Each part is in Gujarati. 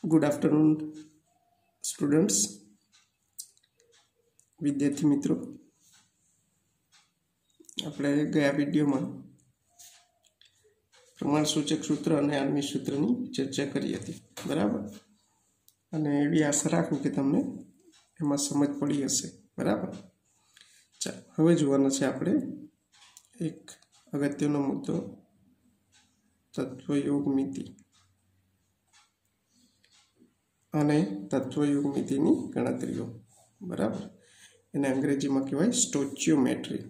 गुड आफ्टरनून स्टूडेंट्स विद्यार्थी मित्रों આપણે ગયા વિડીયોમાં પ્રમાણસૂચક સૂત્ર અને આણ્વિક સૂત્રની ચર્ચા કરી હતી બરાબર અને એવી આશા રાખું કે તમને એમાં સમજ પડી હશે બરાબર ચાલો હવે જોવાનો છે આપણે એક અગત્યનો મુદ્દો તત્વયોગ મિતિ અને તત્વયોગ મિતિની ગણતરીઓ બરાબર એને અંગ્રેજીમાં કહેવાય સ્ટોચિયોમેટ્રી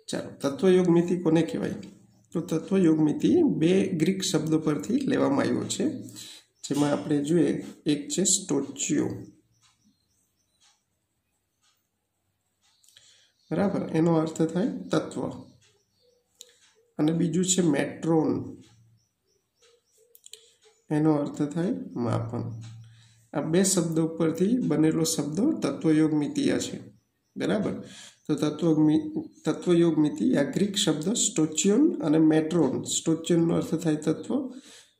ચાલો તત્વયોગ મિતિ કોને કહેવાય તો તત્વયોગ મિતિ બે ગ્રીક શબ્દો પરથી લેવામાં આવ્યો છે જેમાં આપણે જોઈએ એક છે સ્ટોચિયો બરાબર એનો અર્થ થાય તત્વ અને બીજું છે મેટ્રોન એનો અર્થ થાય માપન આ બે શબ્દો પરથી બનેલો શબ્દ તત્વયોગ મિતિયા છે બરાબર તો તત્વયોગ મિતિ આ ગ્રીક શબ્દ સ્ટોચિયોન અને મેટ્રોન સ્ટોચિયોનનો અર્થ થાય તત્વ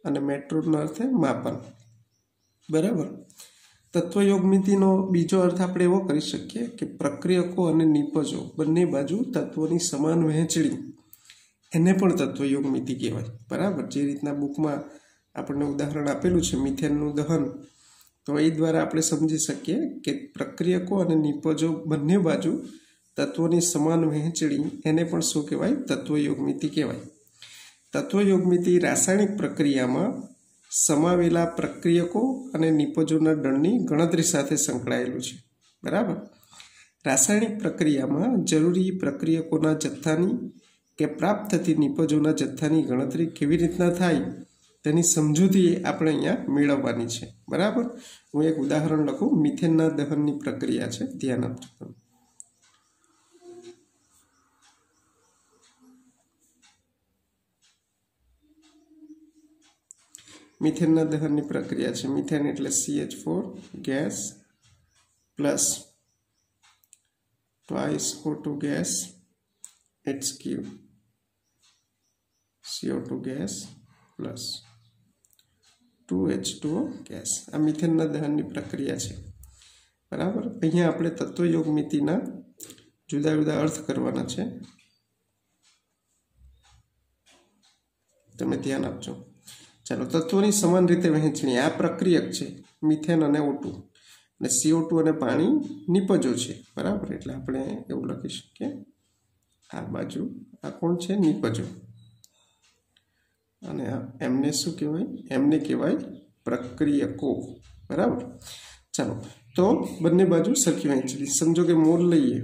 અને મેટ્રોનનો અર્થ થાય માપન બરાબર તત્વયોગ મિતિનો બીજો અર્થ આપણે એવો કરી શકીએ કે પ્રક્રિયકો અને નિપજો બંને બાજુ તત્વોની સમાન વહેંચણી એને પણ તત્વયોગ મિતિ કહેવાય બરાબર જે રીતના બુકમાં આપણને ઉદાહરણ આપેલું છે મિથેનનું દહન તો એ દ્વારા આપણે સમજી શકીએ કે પ્રક્રિયકો અને નિપજો બંને બાજુ તત્વોની સમાન વહેંચણી એને પણ શું કહેવાય તત્વયોગ મિતિ કહેવાય તત્વયોગ મિતિ રાસાયણિક પ્રક્રિયામાં સમાવેલા પ્રક્રિયકો અને નિપજોના દળની ગણતરી સાથે સંકળાયેલું છે બરાબર રાસાયણિક પ્રક્રિયામાં જરૂરી પ્રક્રિયકોના જથ્થાની કે પ્રાપ્ત થતી નિપજોના જથ્થાની ગણતરી કેવી રીતના થાય તેની સમજૂતી આપણે અહીંયા મેળવવાની છે બરાબર હું એક ઉદાહરણ લખું મિથેનના દહનની પ્રક્રિયા છે ધ્યાન આપજો મિથેનના દહનની પ્રક્રિયા છે મિથેન એટલે CH4 gas plus twice O2 gas HQ CO2 gas plus 2H2O gas આ મિથેનના દહનની પ્રક્રિયા છે બરાબર અહીંયા આપણે તત્વયોગ મિતિના જુદા જુદા અર્થ કરવાના છે તમે ધ્યાન આપજો ચાલો તત્વોની સમાન રીતે વહેંચણી આ પ્રક્રિયક છે મિથેન અને O2 અને CO2 અને પાણી નિપજો છે બરાબર એટલે આપણે એવું લખી શકીએ આ બાજુ આ કોણ છે નિપજો અને એમને શું કહેવાય એમને કહેવાય પ્રક્રિયકો બરાબર ચાલો તો બંને બાજુ સરખી વહેંચણી સમજો કે મોલ લઈએ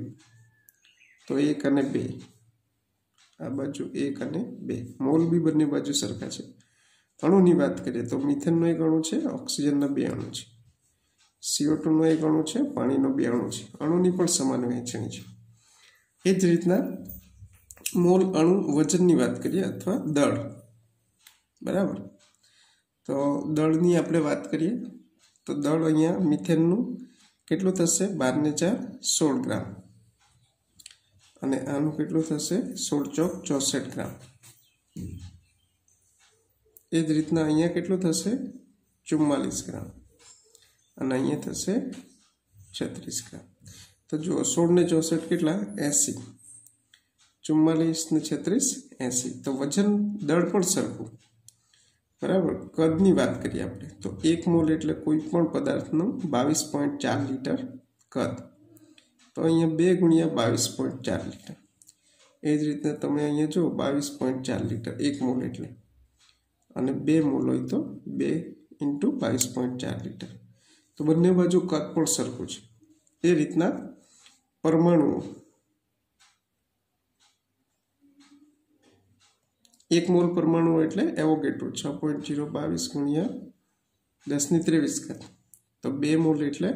તો 1 અને 2 આ બાજુ 1 અને 2 મોલ બી બંને બાજુ સરખા છે અણુની વાત કરીએ તો મિથેનનો એક અણુ છે ઓક્સિજનના 2 અણુ છે CO2 નો એક અણુ છે પાણીનો 2 અણુ છે અણુની પણ સમાન વહેંચણી છે એ જ રીતના મોલ અણુ વજનની વાત કરીએ અથવા દળ બરાબર તો દળની આપણે વાત કરીએ તો દળ અહીંયા મિથેનનું કેટલું થશે 12 ને 4 16 ગ્રામ અને આનું કેટલું થશે 16 ચોક 64 ગ્રામ એ જ રીતના અહીંયા કેટલું થશે 44 ગ્રામ અને અહીંયા થશે 36 ગ્રામ તો જો 16 ને 64 કેટલા 80 44 ને 36 80 તો વજન દળ પણ સરખું બરાબર કદની વાત કરીએ આપણે તો 1 મોલ એટલે કોઈ પણ પદાર્થનું 22.4 લીટર કદ તો અહીંયા 2 ગુણ્યા 22.4 લીટર એ જ રીતે તમે અહીંયા જો 22.4 લીટર 1 મોલ એટલે અને 2 મોલ હોય તો 2 × 22.4 લીટર તો બંને બાજુ કદ પણ સરખું છે એ રીતના પરમાણુઓ 1 મોલ પરમાણુ એટલે એવોગેડ્રો 6.022 ગુણ્યા 10⁻23 તો 2 મોલ એટલે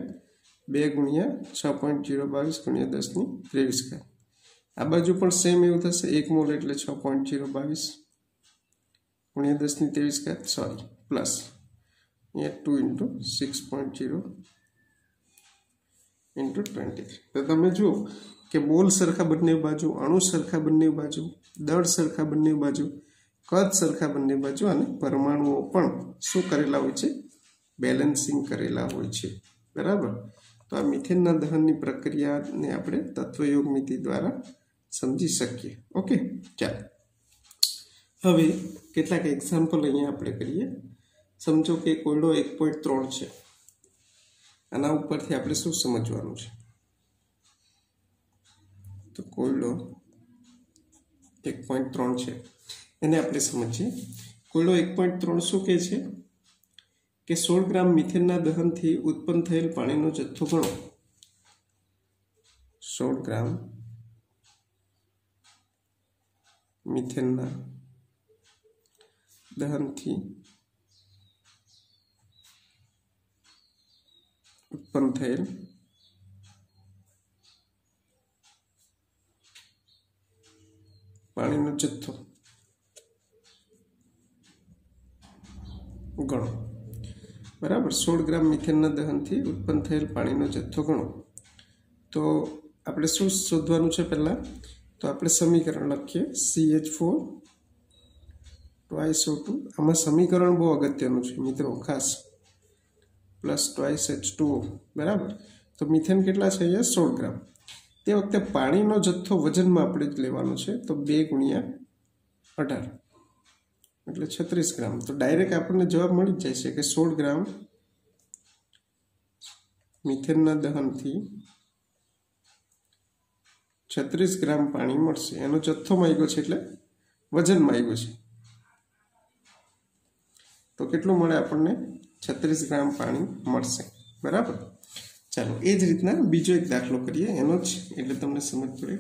2 ગુણ્યા 6.022 ગુણ્યા 10⁻23 આ બાજુ પણ સેમ એવું થશે 1 મોલ એટલે 6.022 ગુણ્યા 10⁻23 સોરી પ્લસ અહીંયા 2 × 6.0 × 23 તો તમે જુઓ કે મોલ સરખા બંને બાજુ, અણુ સરખા બંને બાજુ, દળ સરખા બંને બાજુ, કદ સરખા બંને બાજુ અને પરમાણુઓ પણ શું કરેલા હોય છે? બેલેન્સિંગ કરેલા હોય છે, બરાબર. તો આ મિથેનના દહનની પ્રક્રિયાને આપણે તત્વયોગ મિતિ દ્વારા સમજી શકીએ. ઓકે, ચાલો હવે કેટલાક એક્ઝામ્પલ અહીંયા આપણે કરીએ. સમજો કે કોયડો 1.3 છે. આના ઉપરથી આપણે શું સમજવાનું છે? તો કોયડો 1.3 છે, એને આપણે સમજીએ. કોયડો 1.3 શું કહે છે કે 16 ગ્રામ મિથેનના દહનથી ઉત્પન્ન થયેલ પાણીનો જથ્થો ગણો. 16 ગ્રામ મિથેનના દહનથી ઉત્પન્ન થયેલ પાણીનો જથ્થો ગણો, બરાબર. 16 ગ્રામ મિથેનના દહનથી ઉત્પન્ન થયેલ પાણીનો જથ્થો ગણો. તો આપણે શું શોધવાનું છે? પહેલા તો આપણે સમીકરણ લખીએ. CH4 2 O2. આમાં સમીકરણ બહુ અગત્યનું છે મિત્રો, ખાસ પ્લસ 2 H2O, બરાબર. તો મિથેન કેટલા છે અહીંયા? 16 ગ્રામ. તે વખતે પાણીનો જથ્થો વજનમાં આપણે જ લેવાનો છે, તો 2 × 18 એટલે 36 ગ્રામ. તો ડાયરેક્ટ આપણને જવાબ મળી જ જાય છે કે 16 ગ્રામ મિથેનના દહનથી 36 ગ્રામ પાણી મળશે. એનો જથ્થો માંગ્યો છે એટલે વજન માંગ્યો છે. તો કેટલું મળે આપણને? 36 ગ્રામ પાણી મળશે, બરાબર. ચાલો એ જ રીતના બીજો એક દાખલો કરીએ, એનો જ, એટલે તમને સમજ પડે.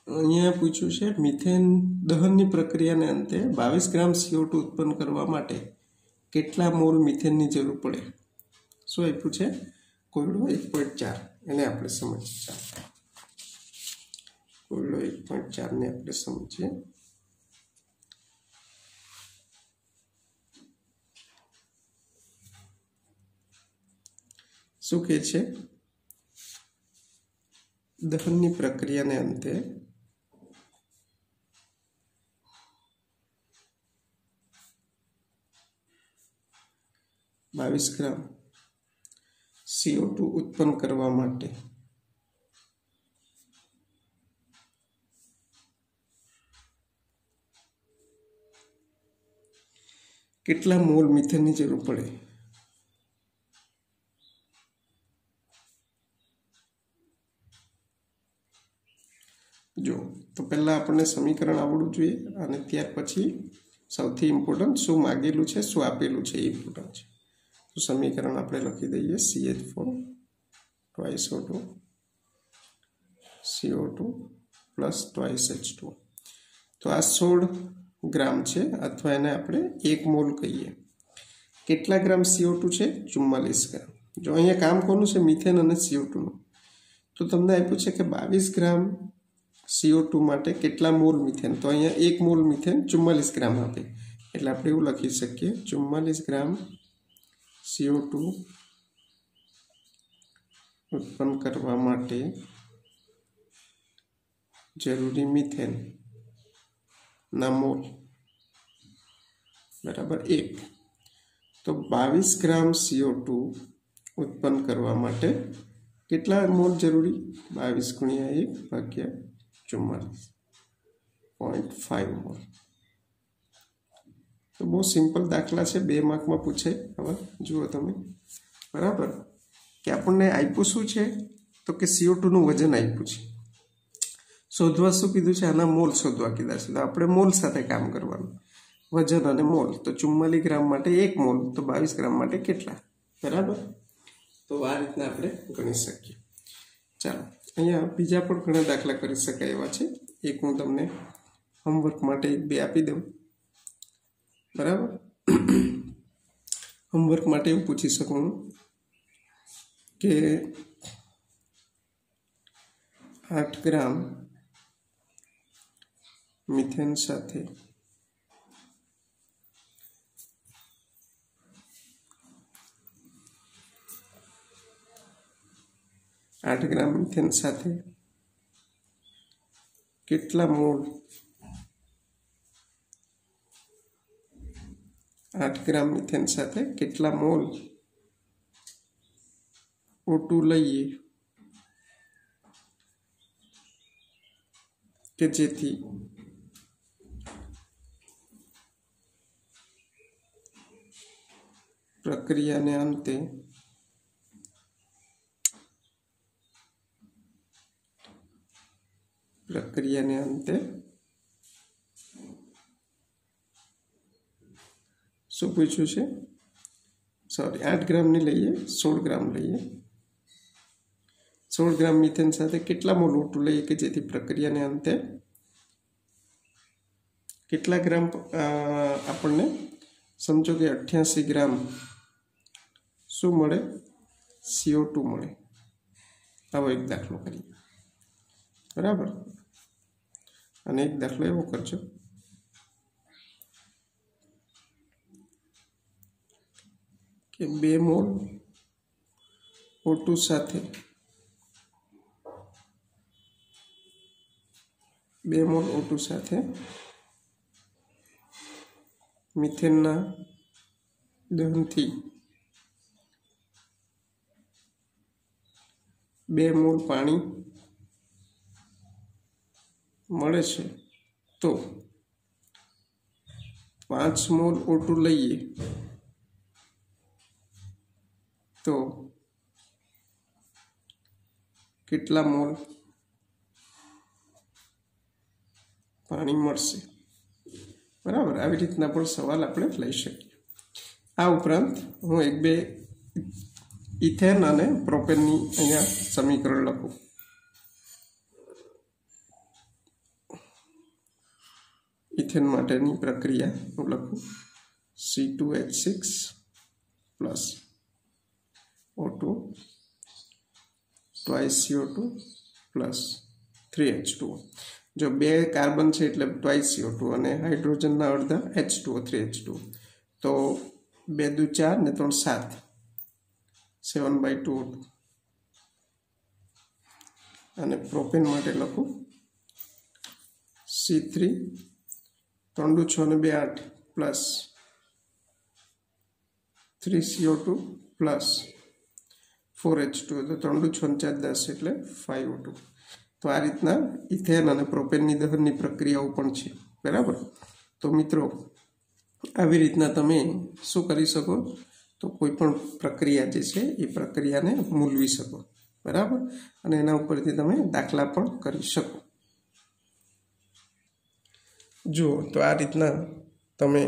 અહીંયા પૂછ્યું છે મિથેન દહનની પ્રક્રિયાને અંતે 22 ગ્રામ CO2 ઉત્પન્ન કરવા માટે કેટલા મોલ મિથેનની જરૂર પડે? શું આપ્યું છે? કોયડો 1.4, એને આપણે સમજીએ. કોયડો 1.4 ને આપણે સમજીએ. શું કહે છે? દહનની પ્રક્રિયાને અંતે 22 ગ્રામ CO2 ઉત્પન્ન કરવા માટે કેટલા મોલ મિથેનની જરૂર પડે? જો તો પહેલા આપણને સમીકરણ આવડવું જોઈએ, અને ત્યાર પછી સૌથી ઇમ્પોર્ટન્ટ શું માગેલું છે, શું આપેલું છે એ ઇમ્પોર્ટન્ટ છે. તો સમીકરણ આપણે લખી દઈએ. CH4 2 O2 CO2 plus 2 H2O. તો આ 16 ગ્રામ છે, અથવા એને આપણે 1 મોલ કહીએ. કેટલા ગ્રામ CO2 છે? 44 ગ્રામ. જો અહીંયા કામ કોનું છે? મિથેન અને CO2 નું. તો તમને આપ્યું છે કે 22 ગ્રામ CO2 માટે કેટલા મોલ મિથેન? તો અહીંયા 1 મોલ મિથેન 44 ગ્રામ આપે, એટલે આપણે એવું લખી શકીએ 44 ગ્રામ CO2 ઉત્પન્ન કરવા માટે જરૂરી મિથેન ના મોલ, બરાબર 1. તો 22 ગ્રામ CO2 ઉત્પન્ન કરવા માટે કેટલા મોલ જરૂરી? 22 × 1 / 44.5 મોલ. તો બહુ સિમ્પલ દાખલા છે, 2 માર્કમાં પૂછે. હવે જુઓ તમે, બરાબર, કે આપણને આપ્યું શું છે? તો કે CO2 નું વજન આપ્યું છે. શોધવા શું કીધું છે? આના મોલ શોધવા કીધા છે. તો આપણે મોલ સાથે કામ કરવાનું, વજન અને મોલ. તો 44 ગ્રામ માટે 1 મોલ, તો 22 ગ્રામ માટે કેટલા? બરાબર. તો આ રીતના આપણે ગણી શકીએ. ચાલો અહીંયા બીજા પણ ઘણા દાખલા કરી શકાય એવા છે. એક હું તમને હોમવર્ક માટે 1-2 આપી દઉં, બરાબર. હોમવર્ક માટે એવું પૂછી શકું કે 8 ગ્રામ મિથેન સાથે 8 ગ્રામ મિથેન સાથે કેટલા મોલ 8 ગ્રામ મિથેન સાથે કેટલા મોલ O2 લઈએ કે જેથી પ્રક્રિયાને અંતે શું પૂછ્યું છે? સોરી, 8 ગ્રામ નહીં લઈએ, 16 ગ્રામ લઈએ. 16 ગ્રામ મિથેન સાથે કેટલા મોલ O2 લઈએ કે જેથી પ્રક્રિયાને અંતે કેટલા ગ્રામ આપણને સમજો કે 88 ગ્રામ શું મળે? CO2 મળે. આવો એક દાખલો કરીએ, બરાબર. અને એક દાખલો એવો કરજો કે 2 મોલ O2 સાથે 2 મોલ O2 સાથે મિથેનના દહનથી 2 મોલ પાણી મળે છે, તો 5 મોલ O2 લઈએ તો કેટલા મોલ પાણી મળશે? બરાબર. આવી રીતના પણ સવાલ આપણે લઈ શકીએ. આ ઉપરાંત હું 1-2 ઇથેન અને પ્રોપેનની અહીંયા સમીકરણ લખું. ઇથેન માટેની પ્રક્રિયા હું લખું C2H6 plus O2 twice CO2 plus 3H2O. જો 2 કાર્બન છે એટલે twice CO2 અને હાઇડ્રોજનના અડધા H2O 3H2O. તો 2 દુ 4 ને 3 7, 7/2 O2. અને પ્રોપેન માટે લખું C3 3 દુ 6 ને 2 8 પ્લસ 3CO2 પ્લસ 4H2, તો 3 દુ 6 4 10 એટલે 5O2. તો આ રીતના ઇથેન અને પ્રોપેનની દહનની પ્રક્રિયાઓ પણ છે, બરાબર. તો મિત્રો, આવી રીતના તમે શું કરી શકો? તો કોઈ પણ પ્રક્રિયા જે છે એ પ્રક્રિયાને મૂલવી શકો, બરાબર. અને એના ઉપરથી તમે દાખલા પણ કરી શકો. જુઓ, તો આ રીતના તમે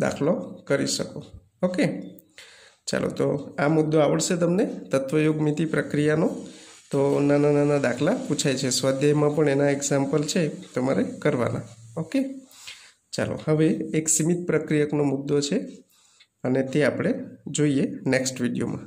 દાખલો કરી શકો. ઓકે, ચાલો. તો આ મુદ્દો આવડશે તમને તત્વયોગમિતિ પ્રક્રિયાનો. તો નાના નાના દાખલા પૂછાય છે સ્વાધ્યાયમાં પણ, એના એક્ઝામ્પલ છે તમારે કરવાના. ઓકે, ચાલો. હવે એક સીમિત પ્રક્રિયકનો મુદ્દો છે અને તે આપણે જોઈએ નેક્સ્ટ વિડીયોમાં.